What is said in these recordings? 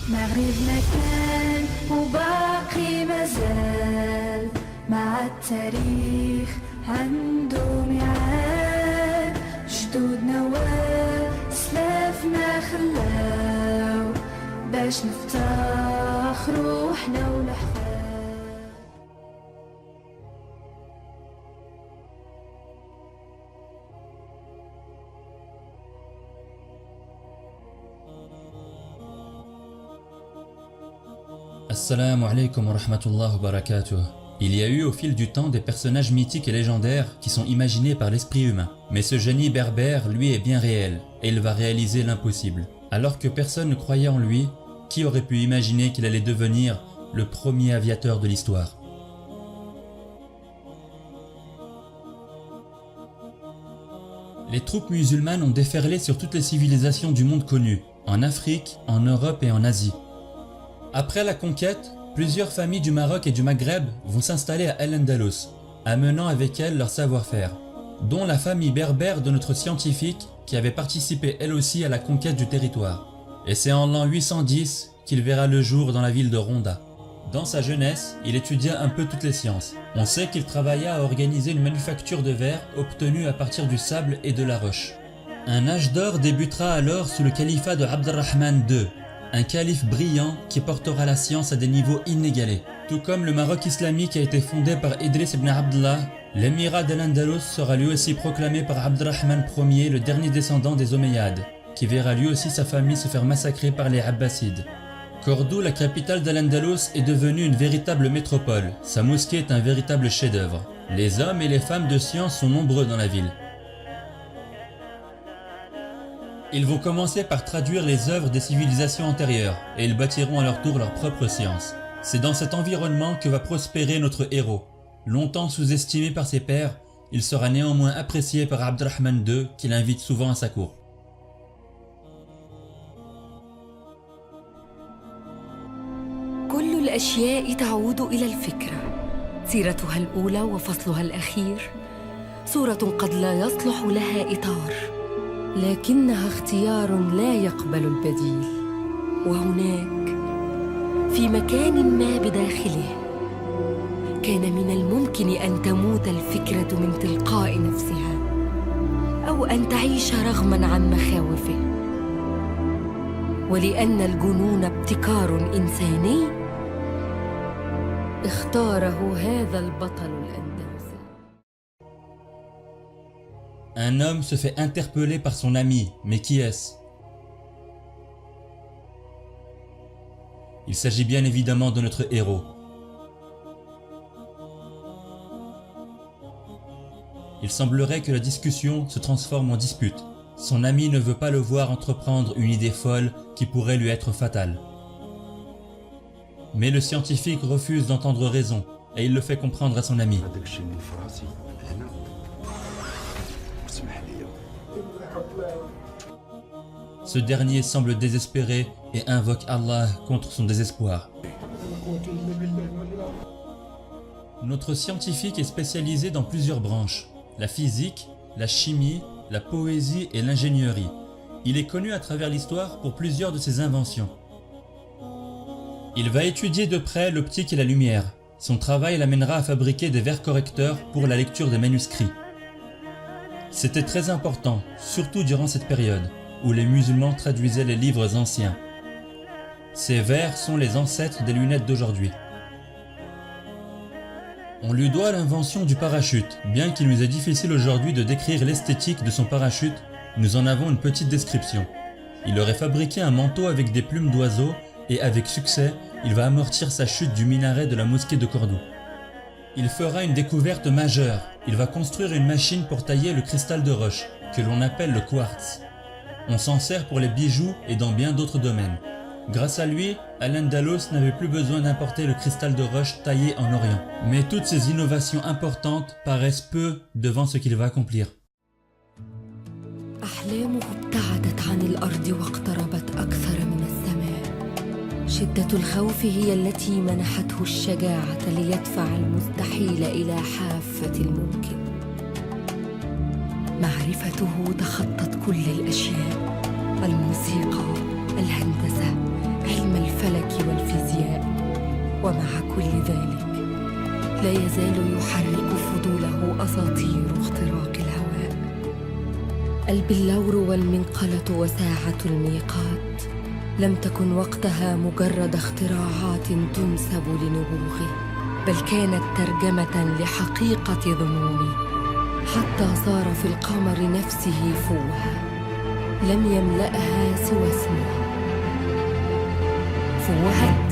مغرب مكان وباقي مازال مع التاريخ عنده ميعاد جدودنا وسلافنا خلاو باش نفتخروا احنا والأحفاد. Assalamu alaikum wa rahmatullahi wa barakatuh. Il y a eu au fil du temps des personnages mythiques et légendaires qui sont imaginés par l'esprit humain. Mais ce génie berbère, lui, est bien réel et il va réaliser l'impossible. Alors que personne ne croyait en lui, qui aurait pu imaginer qu'il allait devenir le premier aviateur de l'histoire? Les troupes musulmanes ont déferlé sur toutes les civilisations du monde connu, en Afrique, en Europe et en Asie. Après la conquête, plusieurs familles du Maroc et du Maghreb vont s'installer à Al-Andalus, amenant avec elles leur savoir-faire, dont la famille berbère de notre scientifique qui avait participé elle aussi à la conquête du territoire. Et c'est en l'an 810 qu'il verra le jour dans la ville de Ronda. Dans sa jeunesse, il étudia un peu toutes les sciences. On sait qu'il travailla à organiser une manufacture de verre obtenue à partir du sable et de la roche. Un âge d'or débutera alors sous le califat de Abd al-Rahman II, un calife brillant qui portera la science à des niveaux inégalés. Tout comme le Maroc islamique a été fondé par Idriss ibn Abdallah, l'émirat d'Al-Andalus sera lui aussi proclamé par Abd al-Rahman Ier, le dernier descendant des Omeyyades, qui verra lui aussi sa famille se faire massacrer par les Abbasides. Cordoue, la capitale d'Al-Andalus, est devenue une véritable métropole. Sa mosquée est un véritable chef-d'œuvre. Les hommes et les femmes de science sont nombreux dans la ville. Ils vont commencer par traduire les œuvres des civilisations antérieures et ils bâtiront à leur tour leur propre science. C'est dans cet environnement que va prospérer notre héros. Longtemps sous-estimé par ses pairs, il sera néanmoins apprécié par Abd al-Rahman II qui l'invite souvent à sa cour. كل الأشياء تعود إلى الفكرة، سيرتها الأولى وفصلها الأخير، صورة قد لا يصلح لها إطار، لكنها اختيار لا يقبل البديل. وهناك في مكان ما بداخله كان من الممكن أن تموت الفكرة من تلقاء نفسها أو أن تعيش رغماً عن مخاوفه. ولأن الجنون ابتكار إنساني اختاره هذا البطل الأندلسي. Un homme se fait interpeller par son ami, mais qui est-ce? Il s'agit bien évidemment de notre héros. Il semblerait que la discussion se transforme en dispute. Son ami ne veut pas le voir entreprendre une idée folle qui pourrait lui être fatale. Mais le scientifique refuse d'entendre raison et il le fait comprendre à son ami. Ce dernier semble désespéré et invoque Allah contre son désespoir. Notre scientifique est spécialisé dans plusieurs branches, la physique, la chimie, la poésie et l'ingénierie. Il est connu à travers l'histoire pour plusieurs de ses inventions. Il va étudier de près l'optique et la lumière. Son travail l'amènera à fabriquer des verres correcteurs pour la lecture des manuscrits. C'était très important, surtout durant cette période, où les musulmans traduisaient les livres anciens. Ces verres sont les ancêtres des lunettes d'aujourd'hui. On lui doit l'invention du parachute. Bien qu'il nous est difficile aujourd'hui de décrire l'esthétique de son parachute, nous en avons une petite description. Il aurait fabriqué un manteau avec des plumes d'oiseaux et avec succès, il va amortir sa chute du minaret de la mosquée de Cordoue. Il fera une découverte majeure. Il va construire une machine pour tailler le cristal de roche, que l'on appelle le quartz. On s'en sert pour les bijoux et dans bien d'autres domaines. Grâce à lui, Al-Andalus n'avait plus besoin d'importer le cristal de roche taillé en Orient. Mais toutes ces innovations importantes paraissent peu devant ce qu'il va accomplir. أحلامه ابتعدت عن الأرض واقتربت أكثر من السماء. شدة الخوف هي التي منحته الشجاعة ليدفع المستحيل إلى حافة الممكن. معرفته تخطت كل الأشياء، الموسيقى، الهندسة، علم الفلك والفيزياء. ومع كل ذلك لا يزال يحرك فضوله أساطير اختراق الهواء. البلور والمنقلة وساعة الميقات لم تكن وقتها مجرد اختراعات تنسب لنبوغه، بل كانت ترجمة لحقيقة ظنونه، حتى صار في القمر نفسه فوهة لم يملأها سوى اسمه: فوهة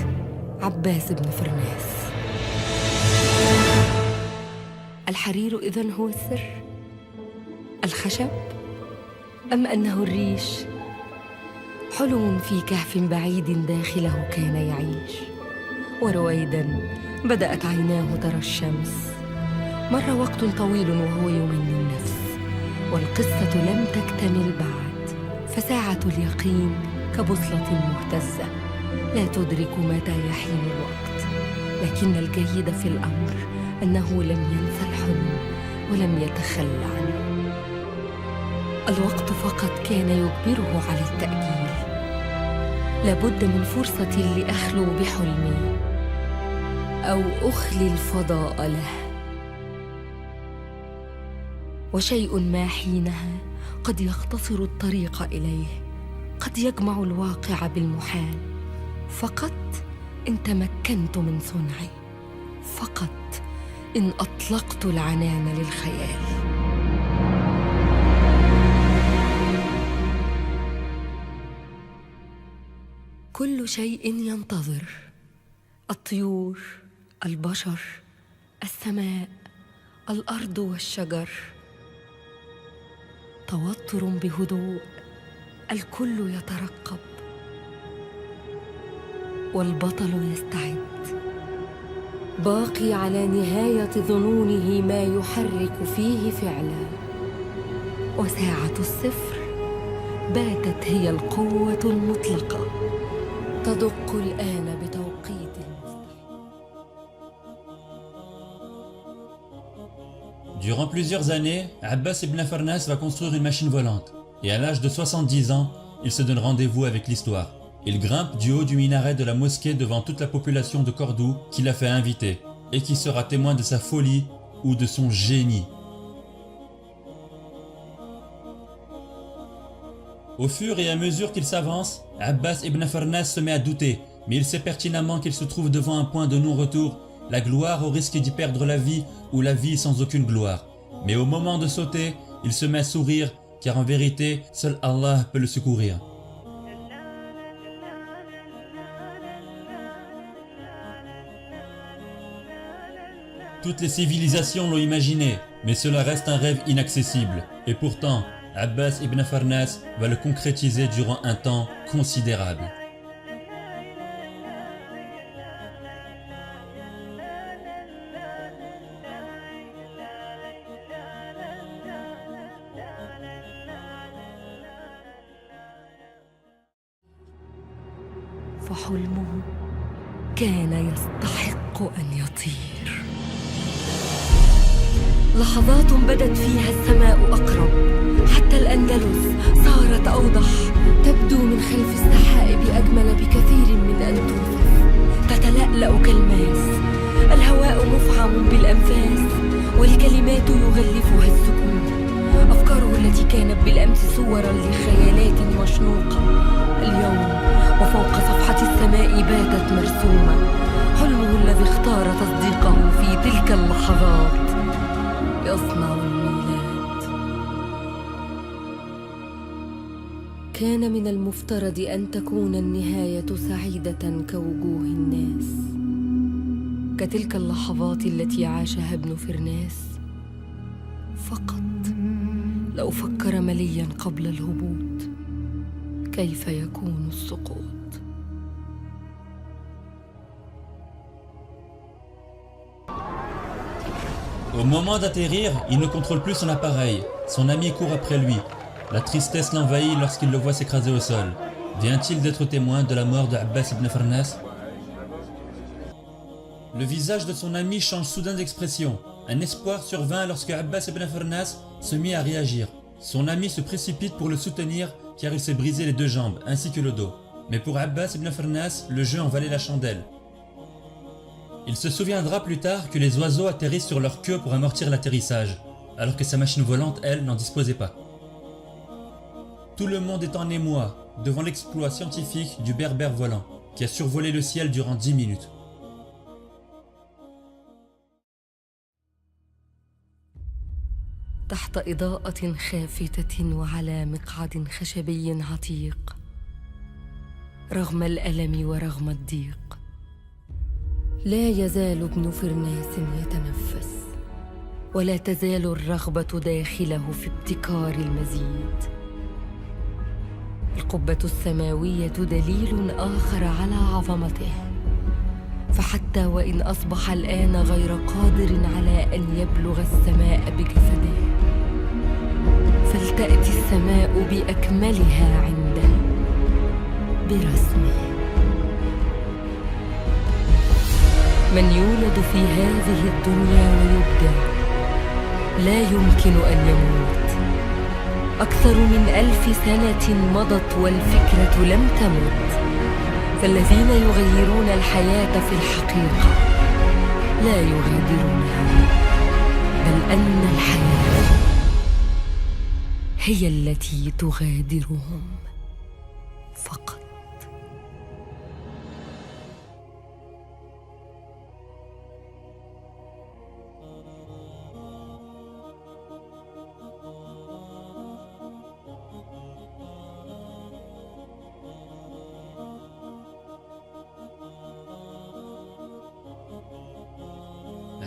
عباس بن فرناس. الحرير إذن هو السر؟ الخشب؟ أم أنه الريش؟ حلم في كهف بعيد داخله كان يعيش، ورويداً بدأت عيناه ترى الشمس. مر وقت طويل وهو يمني النفس، والقصة لم تكتمل بعد، فساعة اليقين كبوصلة مهتزة لا تدرك متى يحين الوقت. لكن الجيد في الأمر أنه لم ينسى الحلم ولم يتخلى عنه. الوقت فقط كان يجبره على التأجيل. لابد من فرصة لأخلو بحلمي أو أخلي الفضاء له. وشيء ما حينها قد يختصر الطريق إليه، قد يجمع الواقع بالمحال. فقط إن تمكنت من صنعي، فقط إن أطلقت العنان للخيال. كل شيء ينتظر: الطيور، البشر، السماء، الأرض والشجر. توتر بهدوء، الكل يترقب، والبطل يستعد، باقي على نهاية ظنونه ما يحرك فيه فعلا. وساعة الصفر باتت هي القوة المطلقة، تدق الآن بتوقيت المستحيل. Durant plusieurs années, Abbas ibn Farnas va construire une machine volante, et à l'âge de 70 ans, il se donne rendez-vous avec l'histoire. Il grimpe du haut du minaret de la mosquée devant toute la population de Cordoue qui l'a fait inviter, et qui sera témoin de sa folie ou de son génie. Au fur et à mesure qu'il s'avance, Abbas ibn Farnas se met à douter, mais il sait pertinemment qu'il se trouve devant un point de non-retour, la gloire au risque d'y perdre la vie ou la vie sans aucune gloire. Mais au moment de sauter, il se met à sourire, car en vérité, seul Allah peut le secourir. Toutes les civilisations l'ont imaginé, mais cela reste un rêve inaccessible. Et pourtant, Abbas ibn Farnas va le concrétiser durant un temps considérable. فحلمه كان يستحق أن يطير. لحظات بدت فيها السماء أقرب، حتى الأندلس صارت أوضح، تبدو من خلف السحائب أجمل بكثير من أن توصف، تتلألأ كالماس، الهواء مفعم بالأنفاس، والكلمات يغلفها السكون. أفكاره التي كانت بالأمس صورا لخيالات مشنوقة، اليوم وفوق صفحة السماء باتت مرسومة. حلمه الذي اختار تصديقه في تلك اللحظات يصنع الميلاد. كان من المفترض أن تكون النهاية سعيدة كوجوه الناس، كتلك اللحظات التي عاشها ابن فرناس. فقط لو فكر مليا قبل الهبوط كيف يكون السقوط. Au moment d'atterrir, il ne contrôle plus son appareil. Son ami court après lui. La tristesse l'envahit lorsqu'il le voit s'écraser au sol. Vient-il d'être témoin de la mort de Abbas ibn Farnas? Le visage de son ami change soudain d'expression. Un espoir survint lorsque Abbas ibn Farnas se mit à réagir. Son ami se précipite pour le soutenir car il s'est brisé les deux jambes ainsi que le dos. Mais pour Abbas ibn Firnas, le jeu en valait la chandelle. Il se souviendra plus tard que les oiseaux atterrissent sur leur queue pour amortir l'atterrissage, alors que sa machine volante, elle, n'en disposait pas. Tout le monde est en émoi devant l'exploit scientifique du berbère volant, qui a survolé le ciel durant 10 minutes. تحت إضاءة خافتة وعلى مقعد خشبي عتيق، رغم الألم ورغم الضيق، لا يزال ابن فرناس يتنفس، ولا تزال الرغبة داخله في ابتكار المزيد. القبة السماوية دليل آخر على عظمته، فحتى وإن أصبح الآن غير قادر على أن يبلغ السماء بجسده، فلتأتي السماء بأكملها عنده برسمه. من يولد في هذه الدنيا ويبدع لا يمكن أن يموت. أكثر من 1000 سنة مضت والفكرة لم تمت، فالذين يغيرون الحياة في الحقيقة لا يغادرونها، بل أن الحياة هي التي تغادرهم فقط.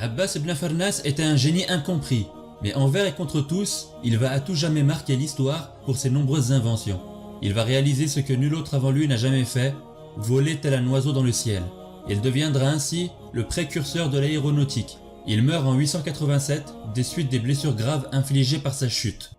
Abbas ibn Firnas était un génie incompris, mais envers et contre tous, il va à tout jamais marquer l'histoire pour ses nombreuses inventions. Il va réaliser ce que nul autre avant lui n'a jamais fait, voler tel un oiseau dans le ciel. Il deviendra ainsi le précurseur de l'aéronautique. Il meurt en 887 des suites des blessures graves infligées par sa chute.